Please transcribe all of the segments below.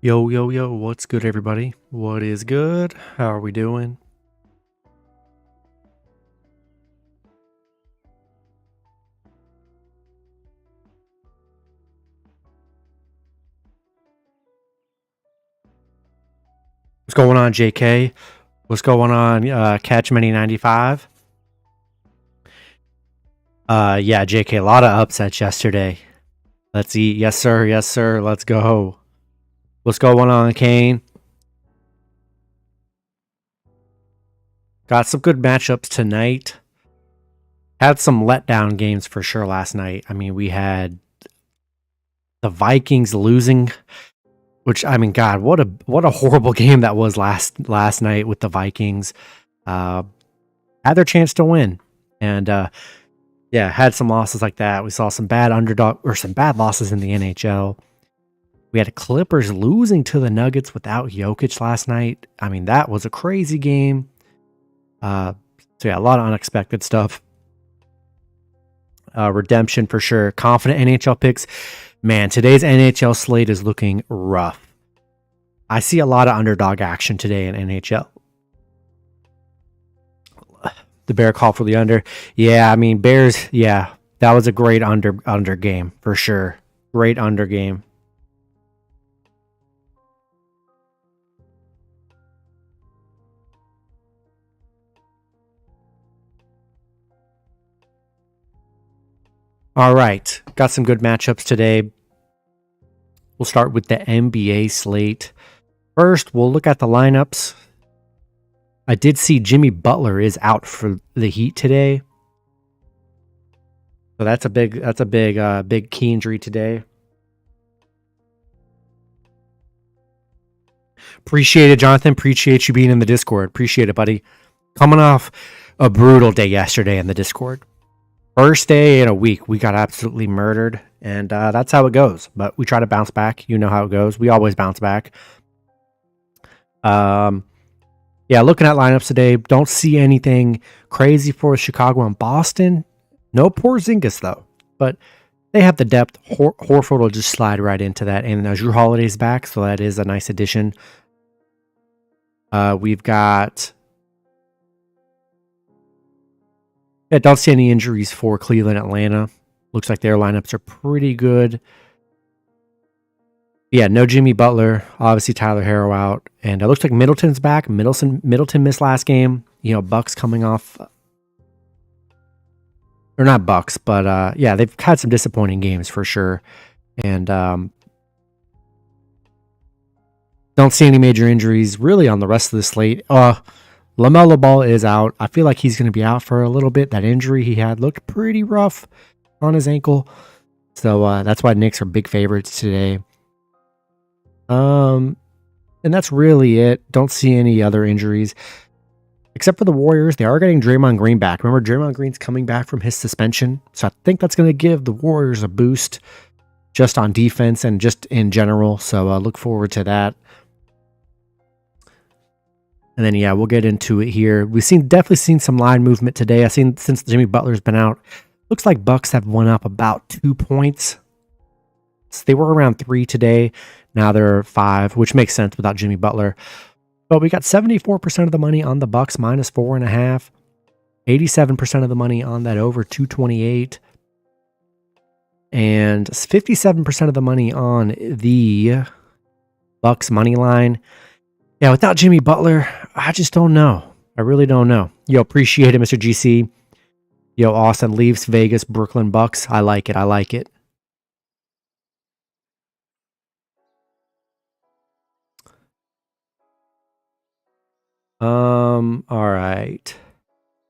Yo, yo, yo, what's good, everybody? What is good? How are we doing? What's going on, JK? What's going on, Catch Many 95? Yeah, JK, a lot of upsets yesterday. Let's eat. Yes, sir. Yes, sir. Let's go. What's going on, Kane? Got some good matchups tonight. Had some letdown games for sure last night. I mean, we had the Vikings losing, which, I mean, God, what a horrible game that was last night with the Vikings. Had their chance to win, and yeah, had some losses like that. We saw some bad losses in the NHL. We had Clippers losing to the Nuggets without Jokic last night. I mean, that was a crazy game. So yeah, a lot of unexpected stuff. Redemption for sure. Confident NHL picks. Man, today's NHL slate is looking rough. I see a lot of underdog action today in NHL. The Bear call for the under. Yeah, I mean, Bears, yeah, that was a great under game for sure. Great under game. All right, got some good matchups today. We'll start with the NBA slate. First, we'll look at the lineups. I did see Jimmy Butler is out for the Heat today. So that's a big key injury today. Appreciate it, Jonathan. Appreciate you being in the Discord. Appreciate it, buddy. Coming off a brutal day yesterday in the Discord. First day in a week, we got absolutely murdered, and that's how it goes. But we try to bounce back. You know how it goes. We always bounce back. Yeah, looking at lineups today, don't see anything crazy for Chicago and Boston. No Porzingis, though. But they have the depth. Horford will just slide right into that. And Jrue Holiday's back, so that is a nice addition. We've got... Yeah, don't see any injuries for Cleveland, Atlanta. Looks like their lineups are pretty good. Yeah, no Jimmy Butler. Obviously, Tyler Herro out. And it looks like Middleton's back. Middleton missed last game. You know, Bucks coming off... Or not Bucks, but yeah, they've had some disappointing games for sure. And don't see any major injuries really on the rest of the slate. LaMelo Ball is out. I feel like he's going to be out for a little bit. That injury he had looked pretty rough on his ankle. So that's why Knicks are big favorites today. And that's really it. Don't see any other injuries. Except for the Warriors, they are getting Draymond Green back. Remember, Draymond Green's coming back from his suspension. So I think that's going to give the Warriors a boost just on defense and just in general. So I look forward to that. And then, yeah, we'll get into it here. We've definitely seen some line movement today. I've seen since Jimmy Butler's been out. Looks like Bucks have won up about 2 points. So they were around 3 today. Now they're 5, which makes sense without Jimmy Butler. But we got 74% of the money on the Bucks minus 4.5. 87% of the money on that over 228. And 57% of the money on the Bucks money line. Yeah, without Jimmy Butler, I just don't know. I really don't know. Yo, appreciate it, Mr. GC. Yo, Austin leaves Vegas, Brooklyn Bucks. I like it. I like it. All right.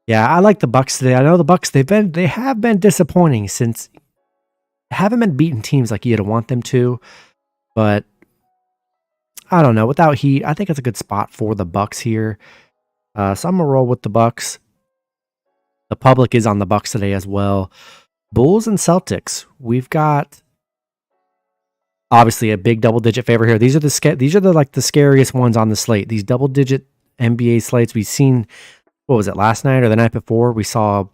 Yeah, I like the Bucks today. I know the Bucks, they have been disappointing since haven't been beating teams like you'd want them to, but I don't know. Without Heat, I think it's a good spot for the Bucks here. So I'm gonna roll with the Bucks. The public is on the Bucks today as well. Bulls and Celtics. We've got obviously a big double-digit favor here. These are the scariest ones on the slate. These double-digit NBA slates. We've seen, what was it, last night or the night before? We saw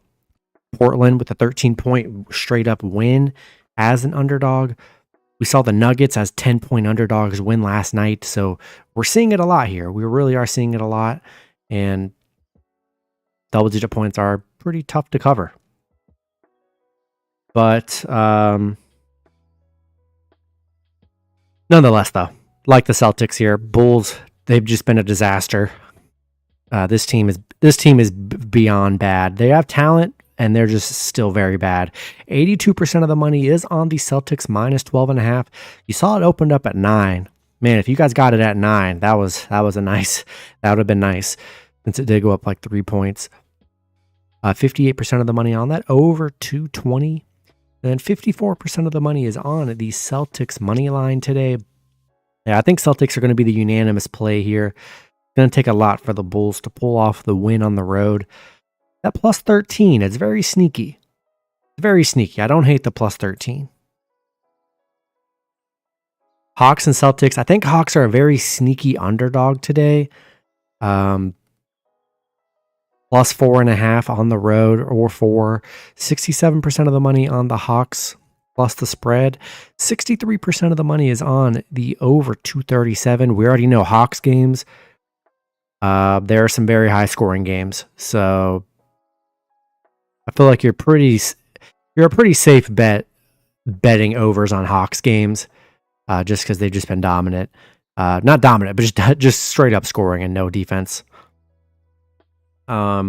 Portland with a 13-point straight-up win as an underdog. We saw the Nuggets as 10-point underdogs win last night, so we're seeing it a lot here. We really are seeing it a lot, and double-digit points are pretty tough to cover. But nonetheless, though, like the Celtics here, Bulls, they've just been a disaster. This team is beyond bad. They have talent, and they're just still very bad. 82% of the money is on the Celtics minus 12.5. You saw it opened up at 9. Man, if you guys got it at 9, that would have been nice, since it did go up like 3 points. 58% of the money on that, over 220. And then 54% of the money is on the Celtics money line today. Yeah, I think Celtics are going to be the unanimous play here. It's going to take a lot for the Bulls to pull off the win on the road. That plus 13, it's very sneaky. Very sneaky. I don't hate the plus 13. Hawks and Celtics. I think Hawks are a very sneaky underdog today. Plus 4.5 on the road or 4. 67% of the money on the Hawks plus the spread. 63% of the money is on the over 237. We already know Hawks games. There are some very high scoring games. So I feel like you're a pretty safe bet betting overs on Hawks games, just because they've just been dominant. Not dominant, but just straight up scoring and no defense. Yeah,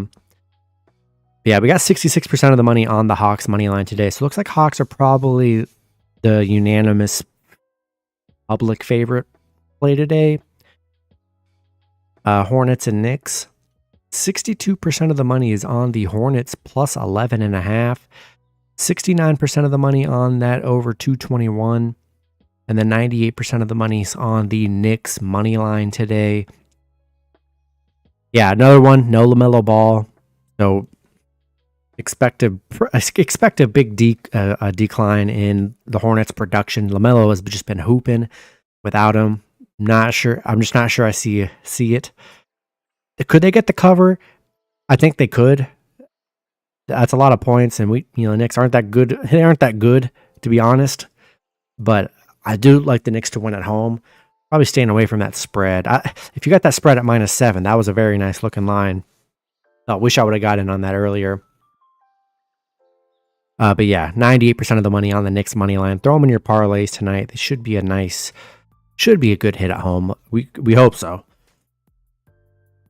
we got 66% of the money on the Hawks money line today. So it looks like Hawks are probably the unanimous public favorite play today. Hornets and Knicks. 62% of the money is on the Hornets plus 11.5. 69% of the money on that over 221. And then 98% of the money is on the Knicks money line today. Yeah, another one, no LaMelo Ball. So expect a big decline in the Hornets production. LaMelo has just been hooping without him. Not sure. I'm just not sure I see it. Could they get the cover? I think they could. That's a lot of points, and the Knicks aren't that good. They aren't that good, to be honest. But I do like the Knicks to win at home. Probably staying away from that spread. If you got that spread at -7, that was a very nice looking line. I wish I would have got in on that earlier. But yeah, 98% of the money on the Knicks money line. Throw them in your parlays tonight. They should be a good hit at home. We hope so.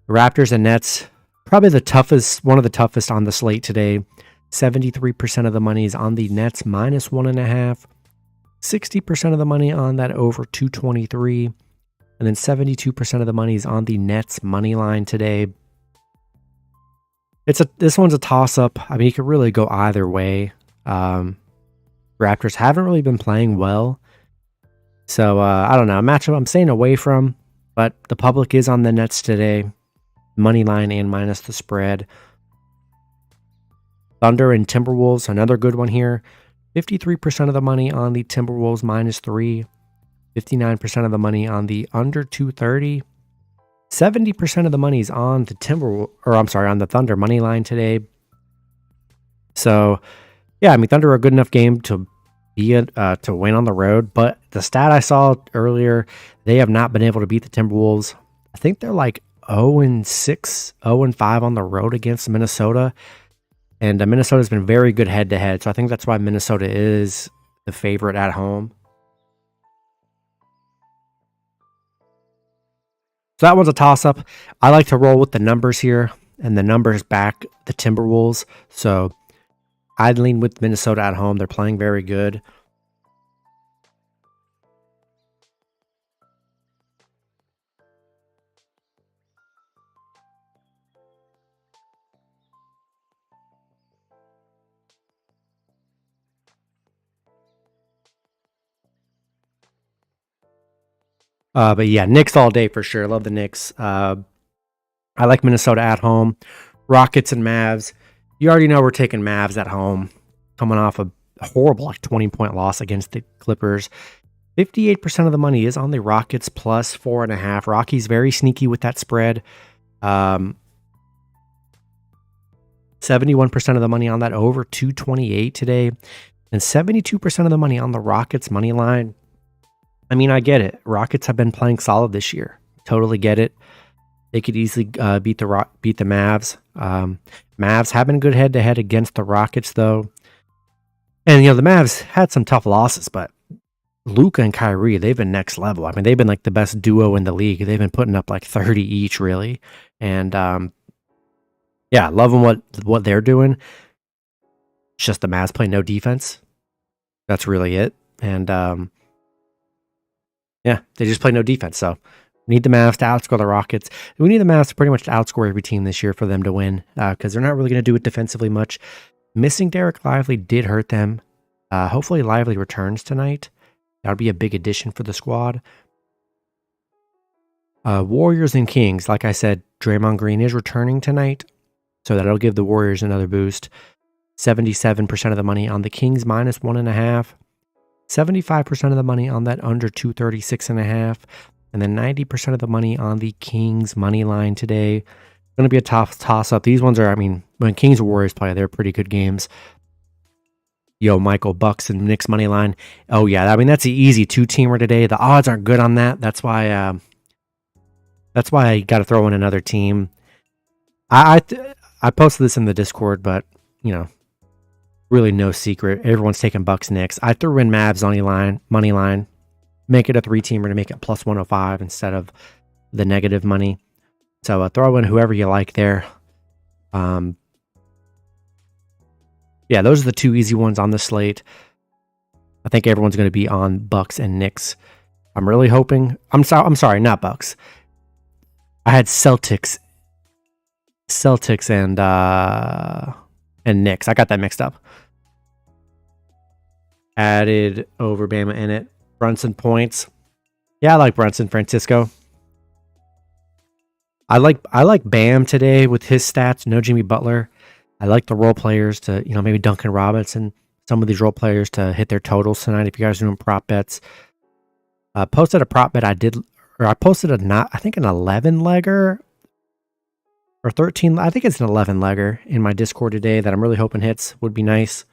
Raptors and Nets, probably one of the toughest on the slate today. 73% of the money is on the Nets minus 1.5. 60% of the money on that over 223. And then 72% of the money is on the Nets money line today. This one's a toss-up. I mean, you could really go either way. Raptors haven't really been playing well. So, I don't know. A matchup I'm staying away from. But the public is on the Nets today. Money line and minus the spread. Thunder and Timberwolves, another good one here. 53% of the money on the Timberwolves -3. 59% of the money on the under 230. 70% of the money is on the on the Thunder money line today. So, yeah, I mean, Thunder are a good enough game to to win on the road. But the stat I saw earlier, they have not been able to beat the Timberwolves. I think they're like 0-6, 0-5 on the road against Minnesota. And Minnesota's been very good head-to-head. So I think that's why Minnesota is the favorite at home. So that one's a toss-up. I like to roll with the numbers here. And the numbers back the Timberwolves. So I'd lean with Minnesota at home. They're playing very good. But yeah, Knicks all day for sure. Love the Knicks. I like Minnesota at home. Rockets and Mavs. You already know we're taking Mavs at home. Coming off a horrible 20-point loss against the Clippers. 58% of the money is on the Rockets plus 4.5. Rockies very sneaky with that spread. 71% of the money on that over 228 today. And 72% of the money on the Rockets money line. I mean, I get it. Rockets have been playing solid this year. Totally get it. They could easily beat the Mavs. Mavs have been good head-to-head against the Rockets, though. And, the Mavs had some tough losses, but Luka and Kyrie, they've been next level. I mean, they've been like the best duo in the league. They've been putting up like 30 each, really. And, loving what they're doing. It's just the Mavs play no defense. That's really it. And, they just play no defense. So we need the Mavs to outscore the Rockets. We need the Mavs to pretty much outscore every team this year for them to win, because they're not really going to do it defensively much. Missing Derek Lively did hurt them. Hopefully Lively returns tonight. That would be a big addition for the squad. Warriors and Kings. Like I said, Draymond Green is returning tonight, so that'll give the Warriors another boost. 77% of the money on the Kings minus 1.5. 75% of the money on that under 236.5. And then 90% of the money on the Kings money line today. It's going to be a toss-up. These ones are, when Kings and Warriors play, they're pretty good games. Michael Bucks and Knicks money line. Oh, yeah. That's an easy two-teamer today. The odds aren't good on that. That's why I got to throw in another team. I posted this in the Discord, but, really no secret. Everyone's taking Bucks Knicks. I threw in Mavs money line. Make it a three-teamer to make it plus 105 instead of the negative money. So throw in whoever you like there. Those are the two easy ones on the slate. I think everyone's going to be on Bucks and Knicks. I'm really hoping. I'm sorry, not Bucks. I had Celtics and Knicks. I got that mixed up. Added over Bama in it. Brunson points. Yeah, I like Brunson, Francisco. I like Bam today with his stats. No Jimmy Butler. I like the role players to, maybe Duncan Robinson, some of these role players to hit their totals tonight. If you guys are doing prop bets, posted a prop bet I posted an 11-legger or 13. I think it's an 11-legger in my Discord today that I'm really hoping hits. Would be nice.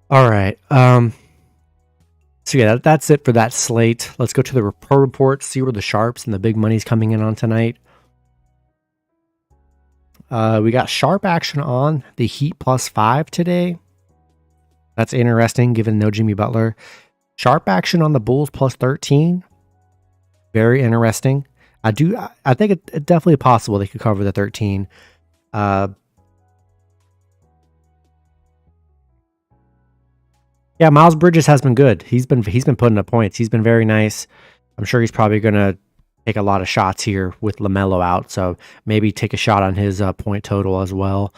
All right. So yeah, that's it for that slate. Let's go to the report, see where the sharps and the big money's coming in on tonight. We got sharp action on the Heat +5 today. That's interesting, given no Jimmy Butler. Sharp action on the Bulls +13. Very interesting. I think it's definitely possible they could cover the 13. Yeah, Miles Bridges has been good. He's been putting up points. He's been very nice. I'm sure he's probably going to take a lot of shots here with LaMelo out, so maybe take a shot on his point total as well.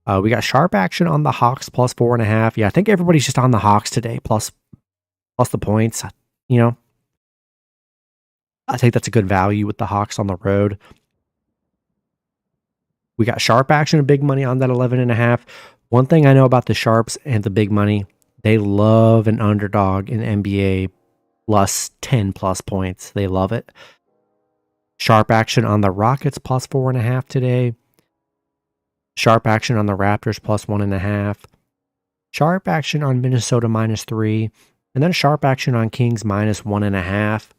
We got sharp action on the Hawks +4.5. Yeah, I think everybody's just on the Hawks today, plus the points. I think that's a good value with the Hawks on the road. We got sharp action and big money on that 11.5. One thing I know about the sharps and the big money, they love an underdog in NBA plus 10+ points. They love it. Sharp action on the Rockets +4.5 today. Sharp action on the Raptors +1.5. Sharp action on Minnesota -3. And then sharp action on Kings -1.5.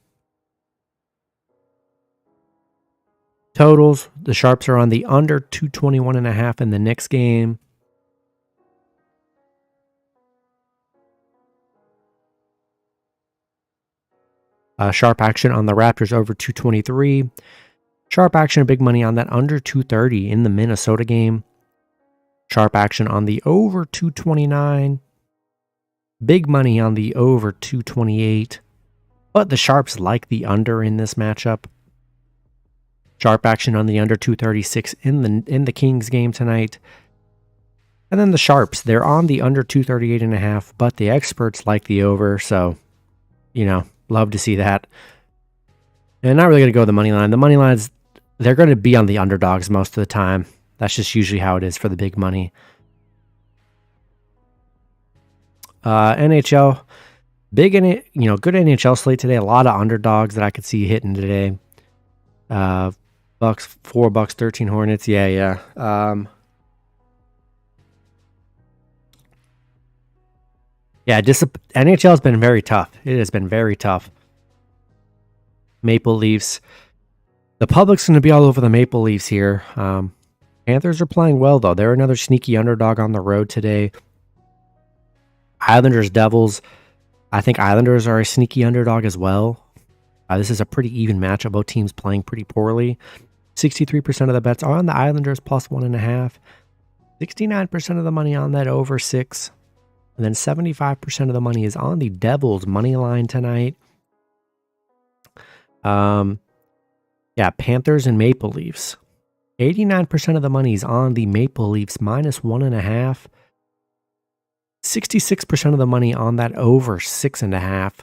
Totals, the sharps are on the under 221.5 in the Knicks game. Sharp action on the Raptors over 223. Sharp action and big money on that under 230 in the Minnesota game. Sharp action on the over 229. Big money on the over 228. But the sharps like the under in this matchup. Sharp action on the under 236 in the Kings game tonight. And then the sharps, they're on the under 238.5, but the experts like the over, so, love to see that. And not really going to go with the money line. The money lines, they're going to be on the underdogs most of the time. That's just usually how it is for the big money. NHL, good NHL slate today. A lot of underdogs that I could see hitting today. Bucks, $4, 13 Hornets. Yeah. NHL has been very tough. It has been very tough. Maple Leafs. The public's going to be all over the Maple Leafs here. Panthers are playing well, though. They're another sneaky underdog on the road today. Islanders, Devils. I think Islanders are a sneaky underdog as well. This is a pretty even matchup. Both teams playing pretty poorly. 63% of the bets are on the Islanders plus 1.5. 69% of the money on that over 6. And then 75% of the money is on the Devils money line tonight. Panthers and Maple Leafs. 89% of the money is on the Maple Leafs minus 1.5. 66% of the money on that over 6.5.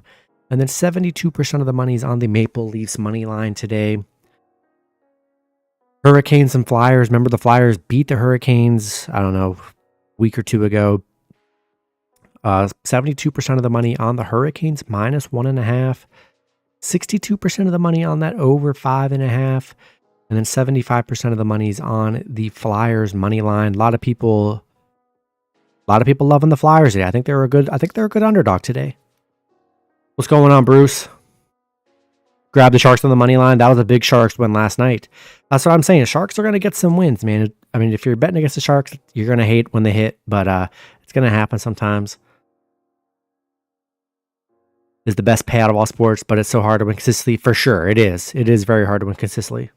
And then 72% of the money is on the Maple Leafs money line today. Hurricanes and Flyers. Remember the Flyers beat the Hurricanes, I don't know, a week or two ago. 72% of the money on the Hurricanes minus 1.5. 62% of the money on that over 5.5. And then 75% of the money is on the Flyers money line. A lot of people loving the Flyers today. I think they're a good underdog today. What's going on, Bruce? Grab the Sharks on the money line. That was a big Sharks win last night. That's what I'm saying. Sharks are going to get some wins, man. I mean, if you're betting against the Sharks, you're going to hate when they hit, but it's going to happen sometimes. Is the best payout of all sports, but it's so hard to win consistently. For sure, it is. It is very hard to win consistently.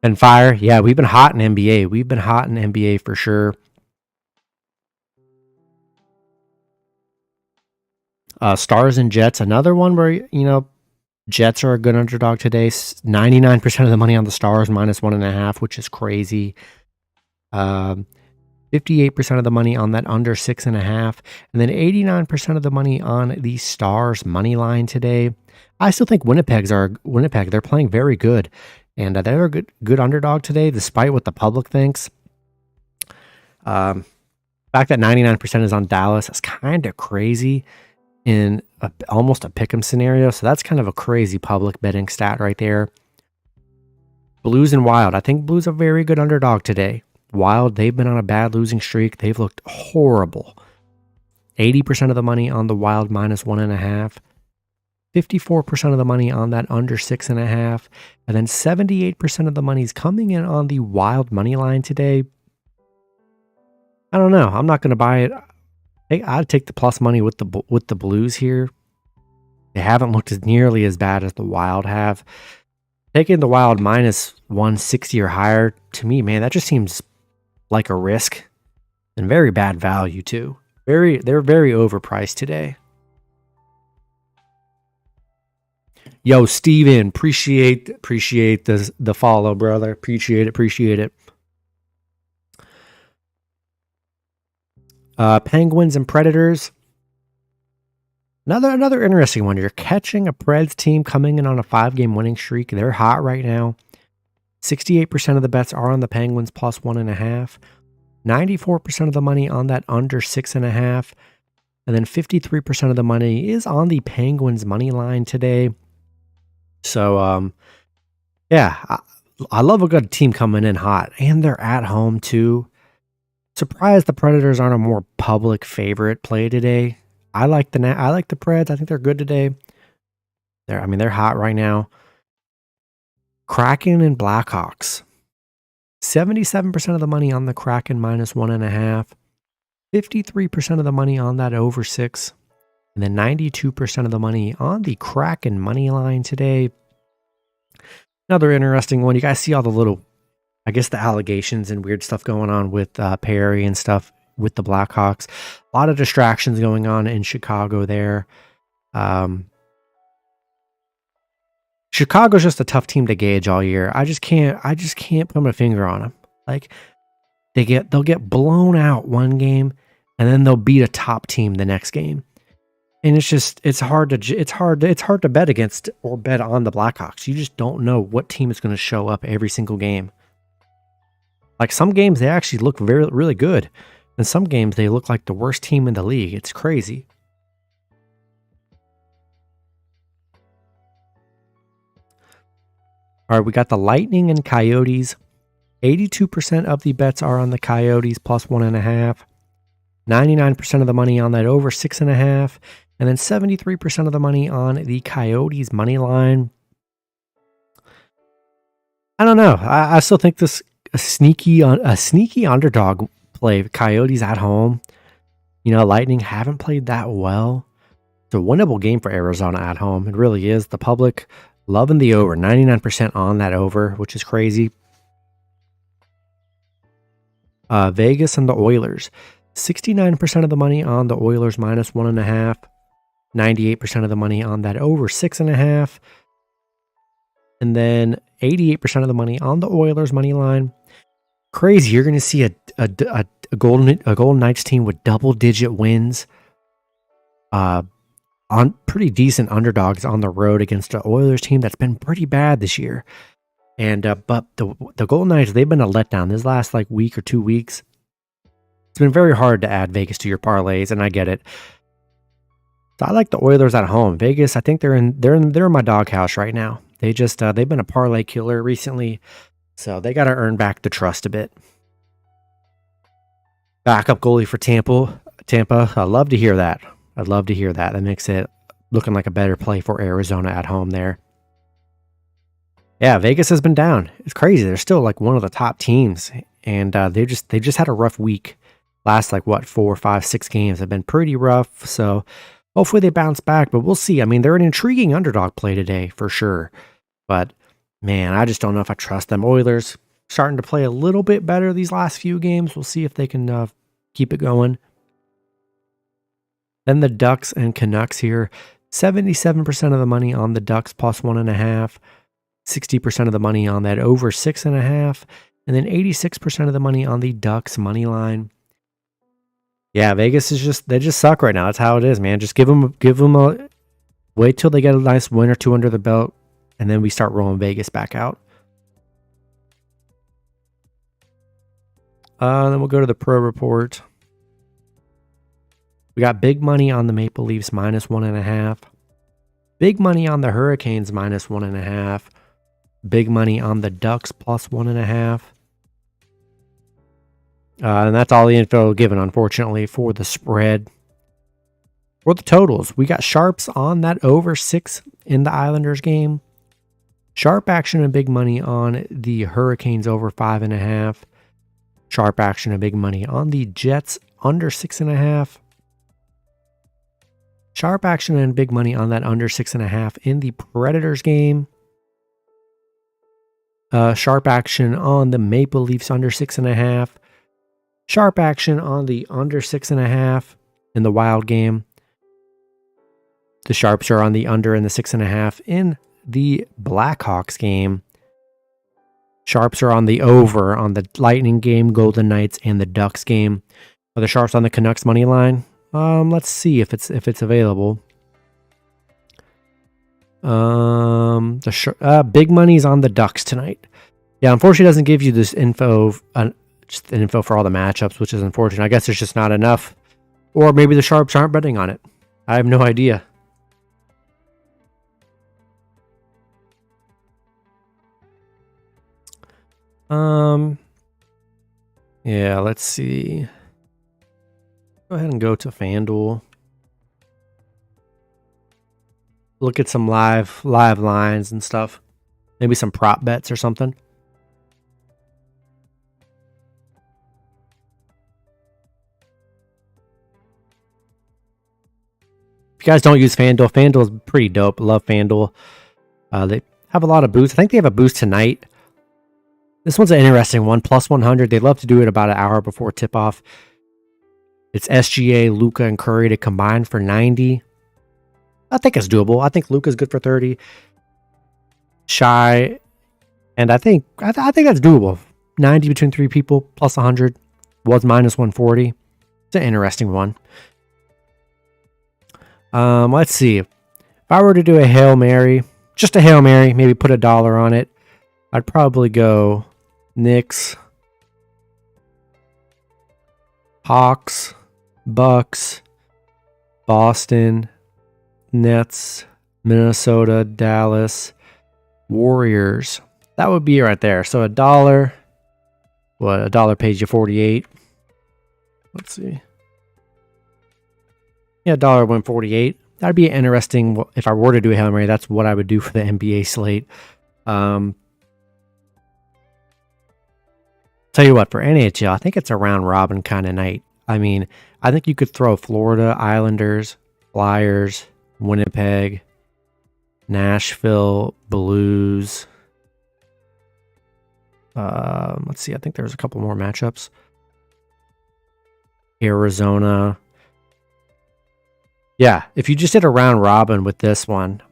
And fire. Yeah, we've been hot in NBA. We've been hot in NBA for sure. Stars and Jets, another one where, Jets are a good underdog today. 99% of the money on the Stars, minus 1.5, which is crazy. 58% of the money on that under 6.5. And then 89% of the money on the Stars money line today. I still think Winnipeg. They're playing very good. And they're a good underdog today, despite what the public thinks. The fact that 99% is on Dallas is kind of crazy in almost a pick'em scenario. So that's kind of a crazy public betting stat right there. Blues and Wild. I think Blues are a very good underdog today. Wild, they've been on a bad losing streak. They've looked horrible. 80% of the money on the Wild minus 1.5. 54% of the money on that under 6.5. And then 78% of the money is coming in on the Wild money line today. I don't know. I'm not going to buy it. I'd take the plus money with the Blues here. They haven't looked nearly as bad as the Wild have. Taking the Wild minus 160 or higher, to me, man, that just seems like a risk. And very bad value, too. They're very overpriced today. Yo, Steven, appreciate the follow, brother. Appreciate it. Penguins and Predators. Another interesting one. You're catching a Preds team coming in on a 5-game winning streak. They're hot right now. 68% of the bets are on the Penguins plus 1.5. 94% of the money on that under 6.5. And then 53% of the money is on the Penguins money line today. So, I love a good team coming in hot. And they're at home, too. Surprised the Predators aren't a more public favorite play today. I like the Preds. I think they're good today. They're hot right now. Kraken and Blackhawks. 77% of the money on the Kraken minus 1.5. 53% of the money on that over 6. And then 92% of the money on the Kraken money line today. Another interesting one. You guys see all the little, I guess, the allegations and weird stuff going on with Perry and stuff with the Blackhawks. A lot of distractions going on in Chicago there. Chicago's just a tough team to gauge all year. I just can't put my finger on them. Like they'll get blown out one game, and then they'll beat a top team the next game. And it's hard to bet against or bet on the Blackhawks. You just don't know what team is going to show up every single game. Like some games they actually look really good, and some games they look like the worst team in the league. It's crazy. All right, we got the Lightning and Coyotes. 82% of the bets are on the Coyotes plus 1.5. 99% of the money on that over 6.5. And then 73% of the money on the Coyotes money line. I don't know. I still think this a sneaky underdog play. Coyotes at home. Lightning haven't played that well. It's a winnable game for Arizona at home. It really is. The public loving the over. 99% on that over, which is crazy. Vegas and the Oilers. 69% of the money on the Oilers minus 1.5. 98% of the money on that over 6.5. And then 88% of the money on the Oilers money line. Crazy. You're going to see a Golden Knights team with double-digit wins. On pretty decent underdogs on the road against the Oilers team that's been pretty bad this year. And but the Golden Knights, they've been a letdown this last week or 2 weeks. It's been very hard to add Vegas to your parlays, and I get it. So I like the Oilers at home. Vegas, I think they're in my doghouse right now. They've been a parlay killer recently, so they got to earn back the trust a bit. Backup goalie for Tampa. I'd love to hear that. That makes it looking like a better play for Arizona at home there. Yeah, Vegas has been down. It's crazy. They're still one of the top teams, and they just had a rough week. Last 4, 5, 6 games have been pretty rough. So hopefully they bounce back, but we'll see. I mean, they're an intriguing underdog play today for sure. But man, I just don't know if I trust them. Oilers starting to play a little bit better these last few games. We'll see if they can keep it going. Then the Ducks and Canucks here. 77% of the money on the Ducks plus 1.5. 60% of the money on that over 6.5. And then 86% of the money on the Ducks money line. Yeah, Vegas they just suck right now. That's how it is, man. Just give them wait till they get a nice win or two under the belt, and then we start rolling Vegas back out. Then we'll go to the pro report. We got big money on the Maple Leafs minus 1.5. Big money on the Hurricanes minus 1.5. Big money on the Ducks plus 1.5. And that's all the info given, unfortunately, for the spread. For the totals, we got sharps on that over 6 in the Islanders game. Sharp action and big money on the Hurricanes over 5.5. Sharp action and big money on the Jets under 6.5. Sharp action and big money on that under 6.5 in the Predators game. Sharp action on the Maple Leafs under 6.5. Sharp action on the under 6.5 in the Wild game. The sharps are on the under and the 6.5 in the Blackhawks game. Sharps are on the over on the Lightning game, Golden Knights, and the Ducks game. Are the sharps on the Canucks money line? Let's see if it's available. Big money's on the Ducks tonight. Yeah, unfortunately, it doesn't give you this info. Just the info for all the matchups, which is unfortunate. I guess there's just not enough. Or maybe the sharps aren't betting on it. I have no idea. Yeah, let's see. Go ahead and go to FanDuel. Look at some live lines and stuff. Maybe some prop bets or something. If you guys don't use FanDuel, FanDuel is pretty dope. Love FanDuel. They have a lot of boosts. I think they have a boost tonight. This one's an interesting one. Plus 100. They love to do it about an hour before tip-off. It's SGA, Luka, and Curry to combine for 90. I think it's doable. I think Luka's good for 30. Shy. And I think that's doable. 90 between 3 people. Plus 100. Was minus 140. It's an interesting one. Let's see. If I were to do a Hail Mary, just a Hail Mary, maybe put $1 on it, I'd probably go Knicks, Hawks, Bucks, Boston, Nets, Minnesota, Dallas, Warriors. That would be right there. So $1. What, $1 pays you 48. Let's see. Yeah, $1 went 48. That'd be interesting. If I were to do a Hail Mary, that's what I would do for the NBA slate. Tell you what, for NHL, I think it's a round robin kind of night. I mean, I think you could throw Florida, Islanders, Flyers, Winnipeg, Nashville, Blues. Let's see. I think there's a couple more matchups. Arizona. Yeah, if you just did a round robin with this one,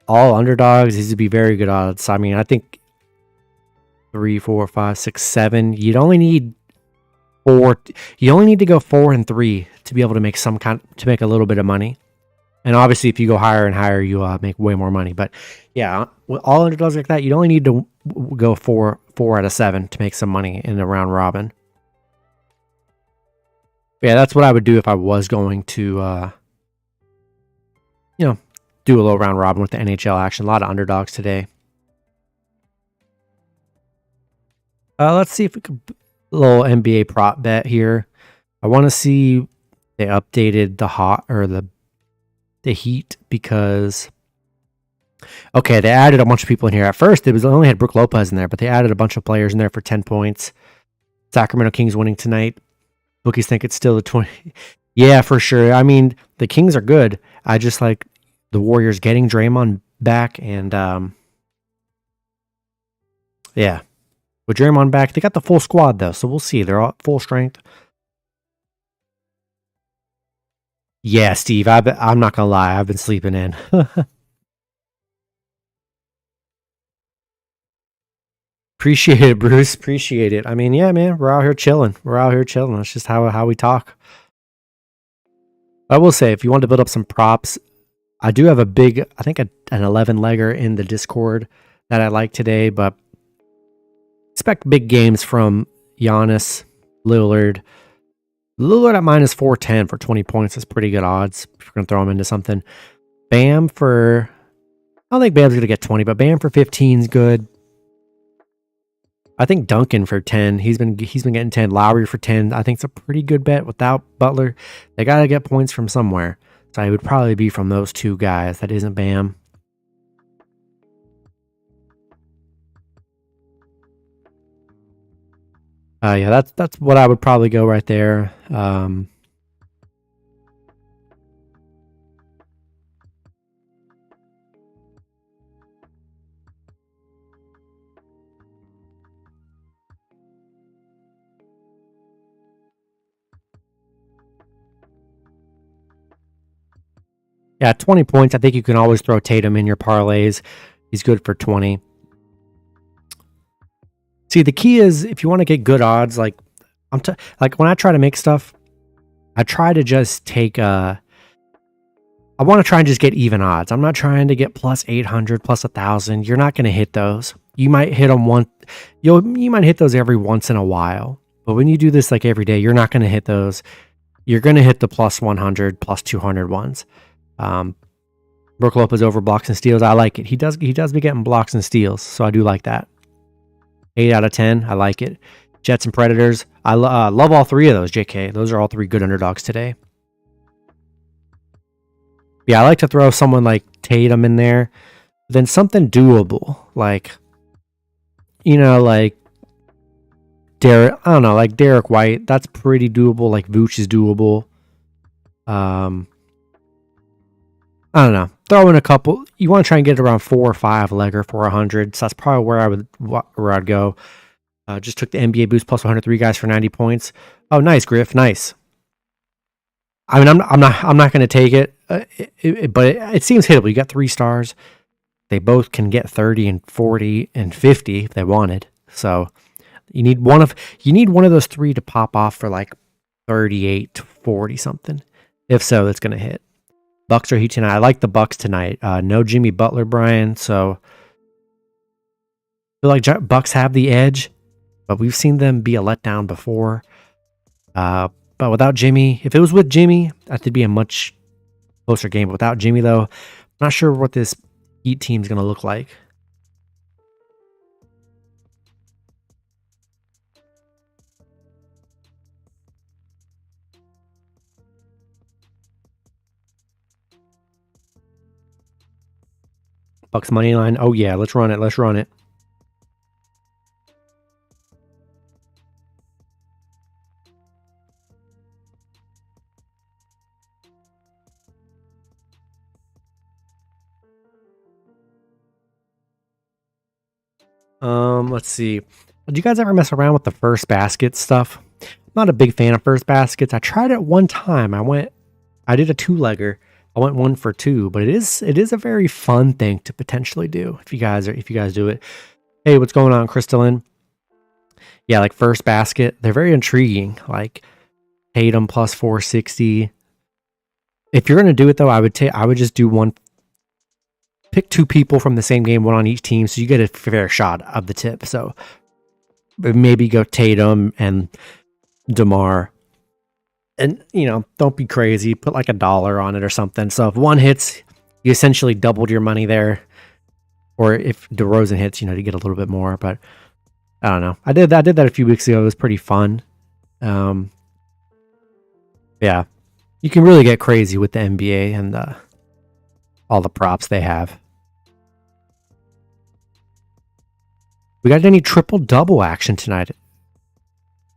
all underdogs, these would be very good odds. I mean, I think 3, 4, 5, 6, 7. You'd only need 4. You only need to go 4 and 3 to be able to make make a little bit of money. And obviously, if you go higher and higher, you make way more money. But yeah, with all underdogs like that, you'd only need to go 4 out of 7 to make some money in a round robin. Yeah, that's what I would do if I was going to, do a little round robin with the NHL action. A lot of underdogs today. Let's see if we could a little NBA prop bet here. I want to see they updated the Heat because they added a bunch of people in here. At first, they only had Brook Lopez in there, but they added a bunch of players in there for 10 points. Sacramento Kings winning tonight. Bookies think it's still the 20. Yeah, for sure. I mean, the Kings are good. I just like the Warriors getting Draymond back, and with Draymond back, they got the full squad though, so we'll see. They're all full strength. Yeah, Steve, I'm not gonna lie, I've been sleeping in. Appreciate it, Bruce. Appreciate it. I mean, yeah, man, we're out here chilling. That's just how we talk. I will say, if you want to build up some props, I do have an 11 legger in the Discord that I like today, but expect big games from Giannis, Lillard. Lillard at minus 410 for 20 points is pretty good odds if you're going to throw him into something. Bam for, I don't think Bam's going to get 20, but Bam for 15 is good. I think Duncan for 10. He's been getting 10. Lowry for 10. I think it's a pretty good bet without Butler. They got to get points from somewhere. So it would probably be from those two guys. That isn't Bam. Yeah, that's what I would probably go right there. Yeah, 20 points. I think you can always throw Tatum in your parlays. He's good for 20. See, the key is if you want to get good odds, like when I try to make stuff, I try to just take I want to try and just get even odds. I'm not trying to get plus 800, plus 1,000. You're not going to hit those. You might hit them you might hit those every once in a while. But when you do this like every day, you're not going to hit those. You're going to hit the plus 100, plus 200 ones. Brook Lopez over blocks and steals. I like it. He does be getting blocks and steals, so I do like that. 8 out of 10. I like it. Jets and Predators. I love all three of those, JK. Those are all three good underdogs today. Yeah, I like to throw someone like Tatum in there. Then something doable. Like Derek White. That's pretty doable. Like Vooch is doable. I don't know. Throw in a couple. You want to try and get around 4 or 5 legger for 100. So that's probably where I'd go. Just took the NBA boost plus 103 guys for 90 points. Oh, nice, Griff. Nice. I mean, I'm not going to take it, but it seems hittable. You got 3 stars. They both can get 30 and 40 and 50 if they wanted. So you need one of those 3 to pop off for like 38 to 40 something. If so, it's going to hit. Bucks are heat tonight. I like the Bucks tonight. No Jimmy Butler, Brian. So I feel like Bucks have the edge, but we've seen them be a letdown before. But without Jimmy, if it was with Jimmy, that would be a much closer game. But without Jimmy, though, I'm not sure what this Heat team is going to look like. Bucks money line. Oh yeah, let's run it. Let's run it. Let's see. Do you guys ever mess around with the first basket stuff? I'm not a big fan of first baskets. I tried it one time. I did a 2-legger. I went 1 for 2, but it is a very fun thing to potentially do if you guys do it. Hey, what's going on, Crystalline? Yeah, like first basket, they're very intriguing. Like Tatum plus 460. If you're gonna do it though, I would just do one. Pick 2 people from the same game, 1 on each team, so you get a fair shot of the tip. So maybe go Tatum and DeMar. And, don't be crazy. Put like $1 on it or something. So if 1 hits, you essentially doubled your money there. Or if DeRozan hits, you get a little bit more. But I don't know. I did that a few weeks ago. It was pretty fun. Yeah. You can really get crazy with the NBA and all the props they have. We got any triple-double action tonight?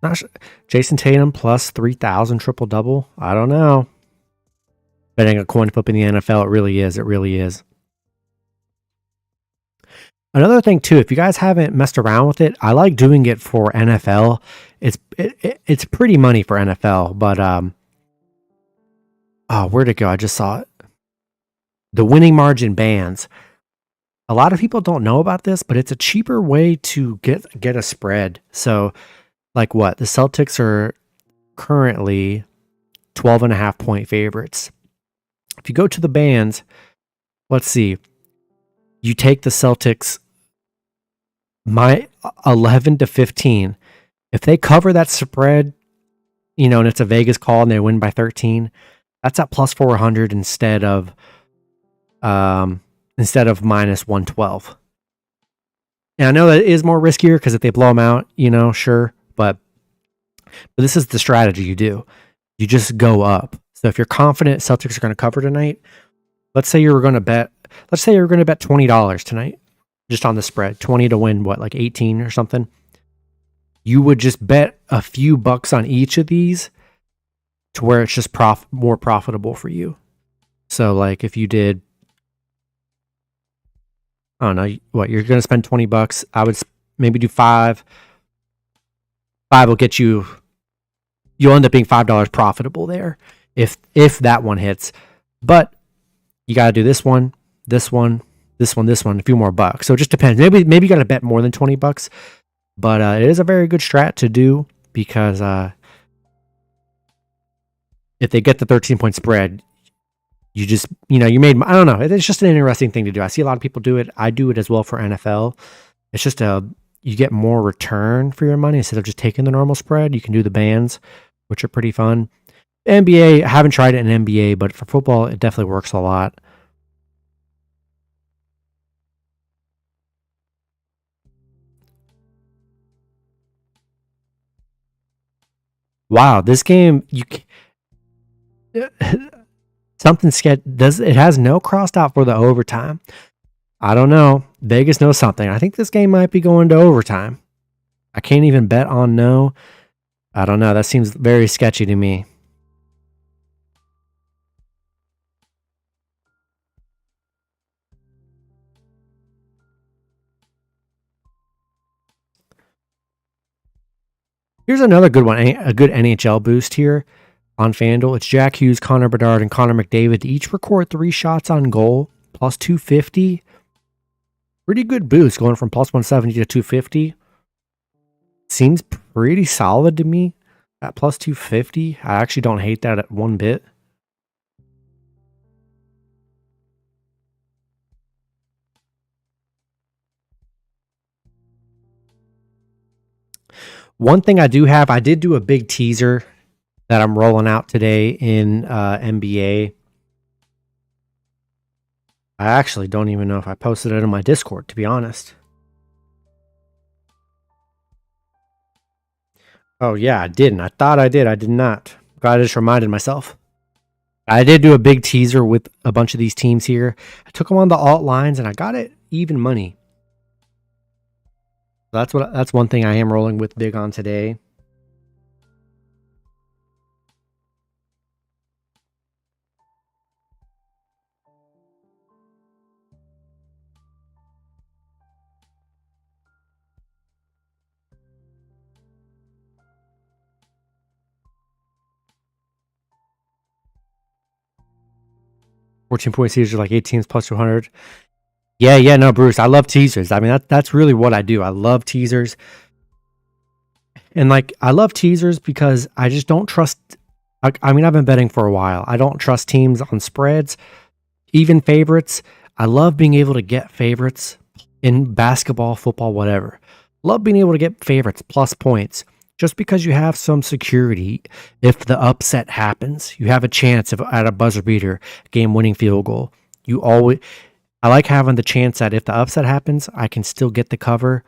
Not sure. Jason Tatum plus 3,000 triple-double? I don't know. Betting a coin flip in the NFL, it really is. It really is. Another thing, too, if you guys haven't messed around with it, I like doing it for NFL. It's pretty money for NFL, but where'd it go? I just saw it. The winning margin bands. A lot of people don't know about this, but it's a cheaper way to get a spread. So, like what? The Celtics are currently 12.5 point favorites. If you go to the bands, let's see. You take the Celtics my 11 to 15. If they cover that spread, and it's a Vegas call and they win by 13, that's at plus 400 instead of minus 112. And I know that is more riskier because if they blow them out, sure. But this is the strategy you do. You just go up. So if you're confident Celtics are going to cover tonight, let's say you're going to bet $20 tonight, just on the spread, 20 to win, like 18 or something. You would just bet a few bucks on each of these to where it's just more profitable for you. So like if you did, I don't know what you're going to spend $20. I would maybe do 5. 5 will get you. You'll end up being $5 profitable there if that one hits. But you got to do this one, a few more bucks. So it just depends. Maybe you got to bet more than $20. But it is a very good strat to do because if they get the 13-point spread, you just, you made, I don't know. It's just an interesting thing to do. I see a lot of people do it. I do it as well for NFL. It's just you get more return for your money instead of just taking the normal spread. You can do the bands, which are pretty fun. NBA, I haven't tried it in NBA, but for football, it definitely works a lot. Wow, this game, something sketch it has no crossed out for the overtime. I don't know. Vegas knows something. I think this game might be going to overtime. I can't even bet on no. I don't know. That seems very sketchy to me. Here's another good one, a good NHL boost here on FanDuel. It's Jack Hughes, Connor Bedard, and Connor McDavid to each record 3 shots on goal, plus 250. Pretty good boost going from plus 170 to 250. Seems pretty solid to me. At plus 250, I actually don't hate that at one bit. One thing I did do a big teaser that I'm rolling out today in NBA. I actually don't even know if I posted it in my Discord, to be honest. Oh, yeah, I didn't. I thought I did. I did not. I just reminded myself. I did do a big teaser with a bunch of these teams here. I took them on the alt lines, and I got it even money. That's one thing I am rolling with big on today. $14.6 teasers like 8 teams plus 200. Yeah, no, Bruce, I love teasers. I mean, that's really what I do. I love teasers. And like, I love teasers because I just don't trust. I mean, I've been betting for a while. I don't trust teams on spreads, even favorites. I love being able to get favorites in basketball, football, whatever. Love being able to get favorites plus points just because you have some security. If the upset happens, you have a chance at a buzzer beater, game winning field goal. I like having the chance that if the upset happens, I can still get the cover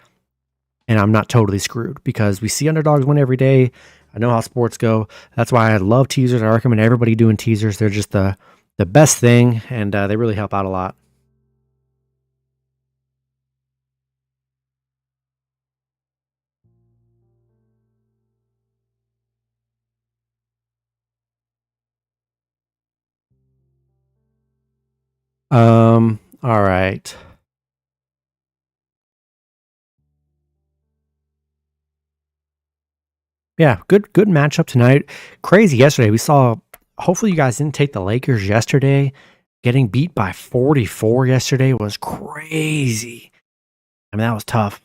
and I'm not totally screwed because we see underdogs win every day. I know how sports go. That's why I love teasers. I recommend everybody doing teasers. They're just the best thing, and they really help out a lot. All right. Yeah, good matchup tonight. Crazy yesterday. We saw, hopefully you guys didn't take the Lakers yesterday. Getting beat by 44 yesterday was crazy. I mean, that was tough.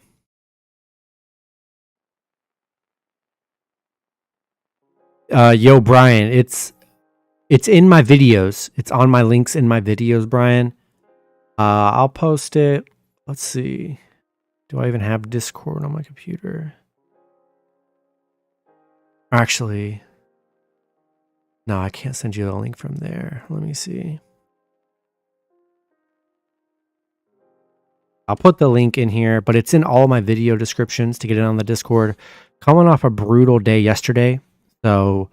Yo, Brian, it's in my videos. It's on my links in my videos, Brian. I'll post it. Let's see. Do I even have Discord on my computer? Actually, no, I can't send you a link from there. Let me see. I'll put the link in here, but it's in all my video descriptions to get it on the Discord. Coming off a brutal day yesterday, so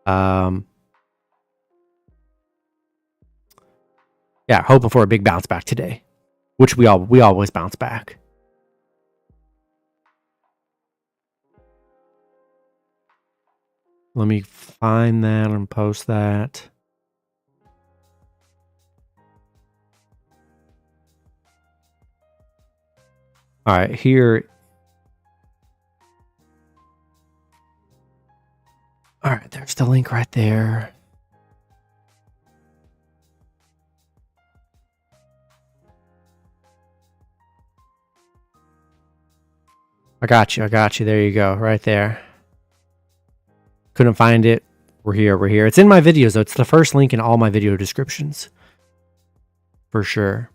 yeah, hoping for a big bounce back today, which we always bounce back. Let me find that and post that. All right, here. All right, there's the link right there. I got you. There you go, right there. Couldn't find it. We're here. It's in my videos, though. It's the first link in all my video descriptions. For sure.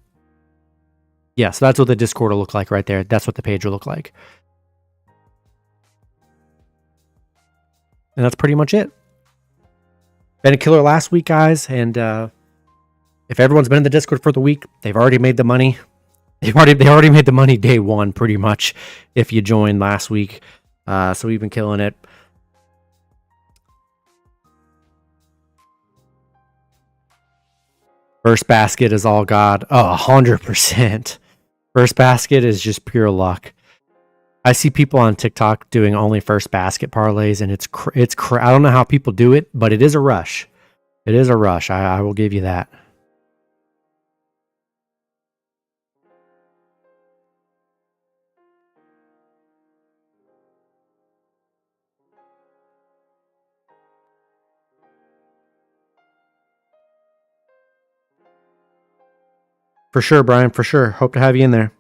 Yeah, so that's what the Discord will look like right there. That's what the page will look like. And that's pretty much it. Been a killer last week, guys. And if everyone's been in the Discord for the week, they've already made the money. They already made the money day one, pretty much, if you joined last week. So we've been killing it. First basket is all God. Oh, 100%. First basket is just pure luck. I see people on TikTok doing only first basket parlays, and I don't know how people do it, but it is a rush. It is a rush. I will give you that. For sure, Brian. For sure. Hope to have you in there.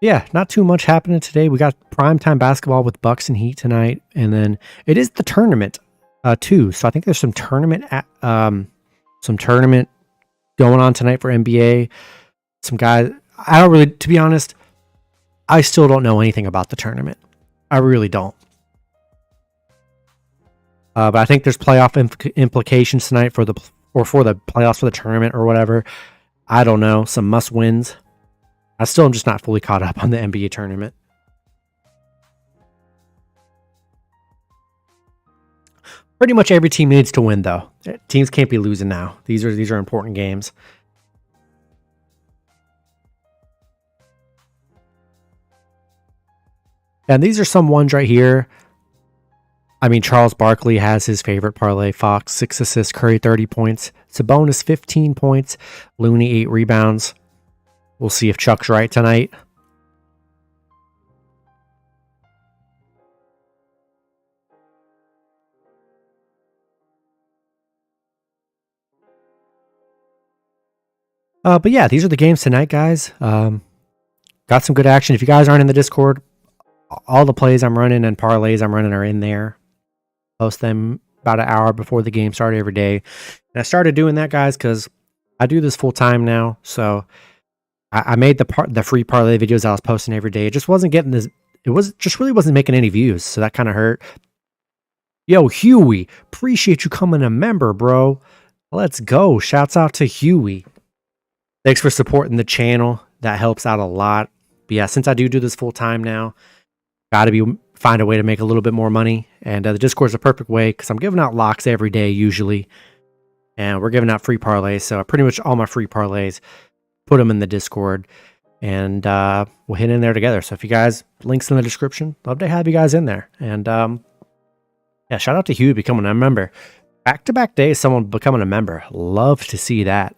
Yeah, not too much happening today. We got primetime basketball with Bucks and Heat tonight, and then it is the tournament too. So I think there's some tournament going on tonight for NBA. Some guys, I don't really, to be honest, I still don't know anything about the tournament. I really don't. But I think there's playoff implications tonight for the playoffs for the tournament or whatever. I don't know. Some must wins. I still am just not fully caught up on the NBA tournament. Pretty much every team needs to win, though. Teams can't be losing now. These are important games. And these are some ones right here. I mean, Charles Barkley has his favorite parlay. Fox, 6 assists, Curry, 30 points. Sabonis, 15 points. Looney, 8 rebounds. We'll see if Chuck's right tonight. But yeah, these are the games tonight, guys. Got some good action. If you guys aren't in the Discord, all the plays I'm running and parlays I'm running are in there. Post them about an hour before the game started every day. And I started doing that, guys, because I do this full time now. So I made the free parlay videos I was posting every day. It just wasn't getting this. Really wasn't making any views. So that kind of hurt. Yo, Huey, appreciate you coming a member, bro. Let's go. Shouts out to Huey. Thanks for supporting the channel. That helps out a lot. But yeah, since I do this full time now, find a way to make a little bit more money. And the Discord's a perfect way because I'm giving out locks every day usually. And we're giving out free parlays. So pretty much all my free parlays, put them in the Discord. And we'll hit in there together. So if you guys, links in the description. Love to have you guys in there. And yeah, shout out to Hugh becoming a member. Back-to-back days, someone becoming a member. Love to see that.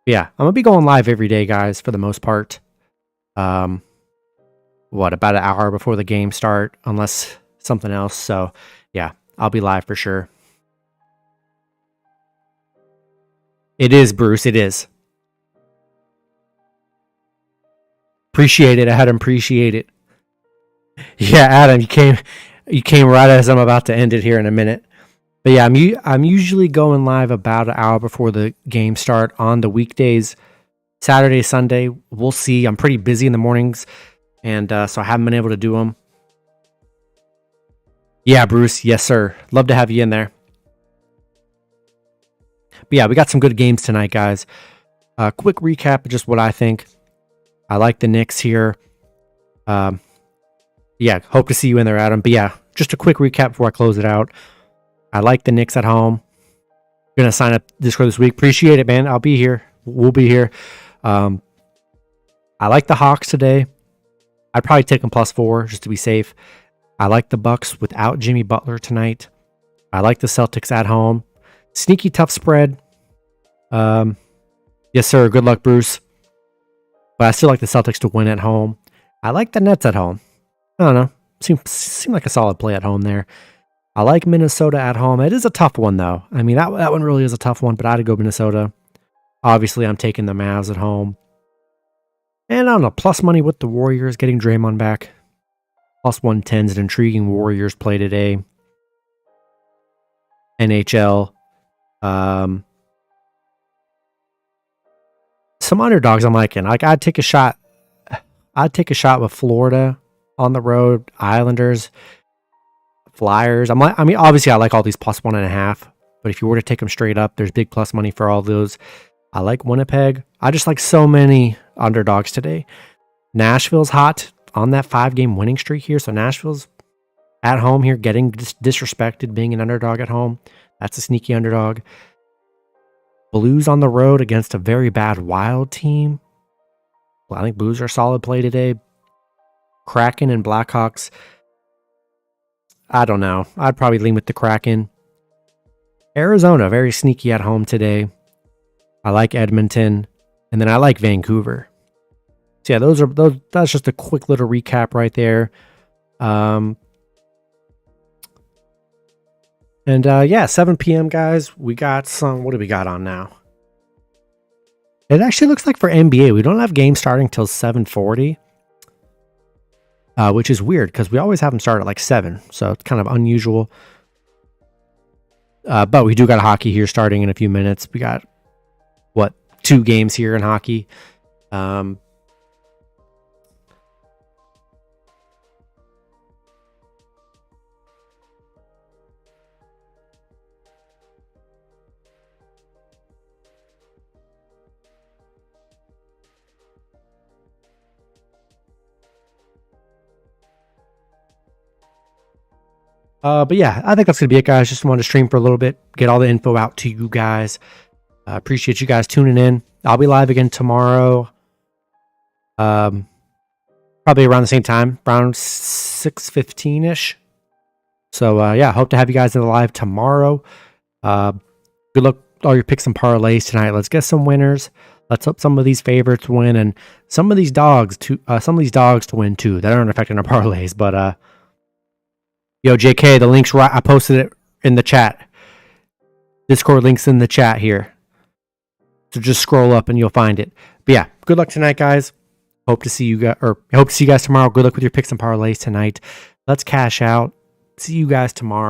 Yeah, I'm going to be going live every day, guys, for the most part. About an hour before the game start, unless something else. So, yeah, I'll be live for sure. It is, Bruce. It is. Appreciate it, Adam. Appreciate it. Yeah, Adam, you came right as I'm about to end it here in a minute. But yeah, I'm usually going live about an hour before the game start on the weekdays, Saturday, Sunday. We'll see. I'm pretty busy in the mornings, and so I haven't been able to do them. Yeah, Bruce. Yes, sir. Love to have you in there. But yeah, we got some good games tonight, guys. Quick recap of just what I think. I like the Knicks here. Yeah, hope to see you in there, Adam. But yeah, just a quick recap before I close it out. I like the Knicks at home. Gonna sign up Discord this week. Appreciate it, man. I'll be here. We'll be here. I like the Hawks today. I'd probably take them +4 just to be safe. I like the Bucks without Jimmy Butler tonight. I like the Celtics at home. Sneaky tough spread. Yes, sir. Good luck, Bruce. But I still like the Celtics to win at home. I like the Nets at home. I don't know. Seem like a solid play at home there. I like Minnesota at home. It is a tough one, though. I mean, that one really is a tough one, but I'd go Minnesota. Obviously, I'm taking the Mavs at home. And I don't know, plus money with the Warriors, getting Draymond back. +110 is an intriguing Warriors play today. NHL. Some underdogs I'm liking. Like, I'd take a shot with Florida on the road, Islanders, Flyers. I mean, obviously, I like all these +1.5. But if you were to take them straight up, there's big plus money for all those. I like Winnipeg. I just like so many underdogs today. Nashville's hot on that 5-game winning streak here. So Nashville's at home here, getting disrespected, being an underdog at home. That's a sneaky underdog. Blues on the road against a very bad Wild team. Well, I think Blues are a solid play today. Kraken and Blackhawks. I don't know. I'd probably lean with the Kraken. Arizona, very sneaky at home today. I like Edmonton. And then I like Vancouver. So yeah, that's just a quick little recap right there. Yeah, 7 p.m. guys. We got some. What do we got on now? It actually looks like for NBA, we don't have games starting till 7:40. which is weird because we always have them start at like 7. So it's kind of unusual. But we do got a hockey here starting in a few minutes. We got, 2 games here in hockey. But yeah, I think that's going to be it, guys. Just wanted to stream for a little bit, get all the info out to you guys. Appreciate you guys tuning in. I'll be live again tomorrow. Probably around the same time, around 6:15-ish. So, yeah, hope to have you guys in the live tomorrow. Good luck with all your picks and parlays tonight. Let's get some winners. Let's hope some of these favorites win and some of these dogs to win too. That aren't affecting our parlays, but yo, JK, the link's right. I posted it in the chat. Discord link's in the chat here. So just scroll up and you'll find it. But yeah, good luck tonight, guys. Hope to see you guys tomorrow. Good luck with your picks and parlays tonight. Let's cash out. See you guys tomorrow.